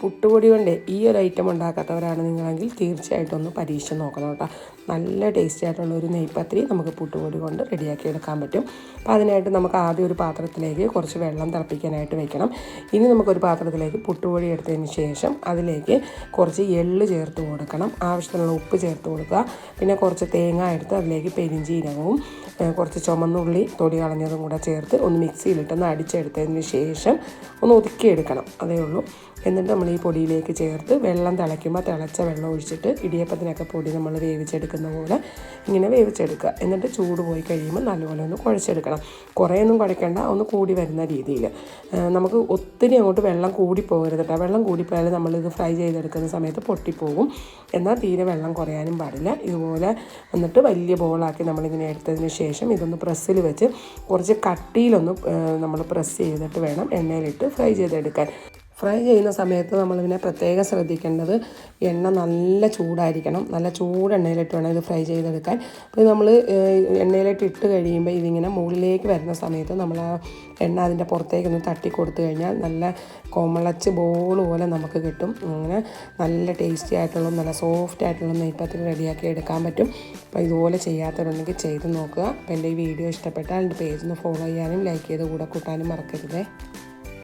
പുട്ടുപൊടി കൊണ്ട് ഈ ഒരു ഐറ്റം ഉണ്ടാക്കാത്തവരാണ് നിങ്ങളെങ്കിൽ തീർച്ചയായിട്ടും ഒന്ന് പരീക്ഷിച്ച് നോക്കണം കേട്ടോ. നല്ല ടേസ്റ്റി ആയിട്ടുള്ള ഒരു നെയ്പത്തിരി നമുക്ക് പുട്ടുപൊടി കൊണ്ട് റെഡിയാക്കി എടുക്കാൻ പറ്റും. അപ്പോൾ അതിനായിട്ട് നമുക്ക് ആദ്യം ഒരു പാത്രത്തിലേക്ക് കുറച്ച് വെള്ളം തിളപ്പിക്കാനായിട്ട് വെക്കണം. ഇനി നമുക്കൊരു പാത്രത്തിലേക്ക് പുട്ടുപൊടി എടുത്തതിന് ശേഷം അതിലേക്ക് കുറച്ച് എള്ള് ചേർത്ത് കൊടുക്കണം. ആവശ്യത്തിനുള്ള ഉപ്പ് ചേർത്ത് കൊടുക്കുക. പിന്നെ കുറച്ച് തേങ്ങ എടുത്ത് അതിലേക്ക് പെരിഞ്ചീരകവും കുറച്ച് ചുമന്നുള്ളി തൊടി കളഞ്ഞതും കൂടെ ചേർത്ത് ഒന്ന് മിക്സിയിലിട്ടൊന്ന് അടിച്ചെടുത്തതിന് ശേഷം ഒന്ന് ഒതുക്കിയെടുക്കണം. അതേ ഉള്ളൂ. എന്നിട്ട് നമ്മൾ ഈ പൊടിയിലേക്ക് ചേർത്ത് വെള്ളം തിളയ്ക്കുമ്പോൾ തിളച്ച വെള്ളം ഒഴിച്ചിട്ട് ഇടിയപ്പത്തിനൊക്കെ പൊടി നമ്മൾ വേവിച്ചെടുക്കുന്ന പോലെ ഇങ്ങനെ വേവിച്ചെടുക്കുക. എന്നിട്ട് ചൂട് പോയി കഴിയുമ്പോൾ നല്ലപോലെ ഒന്ന് കുഴച്ചെടുക്കണം. കുറേയൊന്നും കുഴയ്ക്കേണ്ട, ഒന്ന് കൂടി വരുന്ന രീതിയിൽ. നമുക്ക് ഒത്തിരി അങ്ങോട്ട് വെള്ളം കൂടിപ്പോകരുത് കേട്ടോ. വെള്ളം കൂടിപ്പോയാൽ നമ്മളിത് ഫ്രൈ ചെയ്തെടുക്കുന്ന സമയത്ത് പൊട്ടിപ്പോകും. എന്നാൽ തീരെ വെള്ളം കുറയാനും പാടില്ല. ഇതുപോലെ എന്നിട്ട് വലിയ ബോളാക്കി നമ്മളിങ്ങനെ എടുത്തതിന് ശേഷം ഇതൊന്ന് പ്രസ്സിൽ വെച്ച് കുറച്ച് കട്ടിയിലൊന്ന് നമ്മൾ പ്രസ് ചെയ്തിട്ട് വേണം എണ്ണയിലിട്ട് ഫ്രൈ ചെയ്തെടുക്കാൻ. ഫ്രൈ ചെയ്യുന്ന സമയത്ത് നമ്മളിതിനെ പ്രത്യേകം ശ്രദ്ധിക്കേണ്ടത് എണ്ണ നല്ല ചൂടായിരിക്കണം. നല്ല ചൂട് എണ്ണയിലിട്ട് വേണം ഇത് ഫ്രൈ ചെയ്തെടുക്കാൻ. അപ്പോൾ നമ്മൾ എണ്ണയിലിട്ട് ഇട്ട് കഴിയുമ്പോൾ ഇതിങ്ങനെ മുകളിലേക്ക് വരുന്ന സമയത്ത് നമ്മൾ ആ എണ്ണ അതിൻ്റെ പുറത്തേക്കൊന്ന് തട്ടി കൊടുത്തു കഴിഞ്ഞാൽ നല്ല കൊമളച്ച് ബോൾ പോലെ നമുക്ക് കിട്ടും. അങ്ങനെ നല്ല ടേസ്റ്റി ആയിട്ടുള്ള നല്ല സോഫ്റ്റ് ആയിട്ടുള്ള നെയ്പത്തിരി റെഡിയാക്കി എടുക്കാൻ പറ്റും. അപ്പോൾ ഇതുപോലെ ചെയ്യാത്തവരുണ്ടെങ്കിൽ ചെയ്ത് നോക്കുക. അപ്പോൾ എൻ്റെ ഈ വീഡിയോ ഇഷ്ടപ്പെട്ടാൽ എൻ്റെ പേജ് ഒന്ന് ഫോളോ ചെയ്യാനും ലൈക്ക് ചെയ്ത് കൂടെ കൂട്ടാനും മറക്കരുതേ.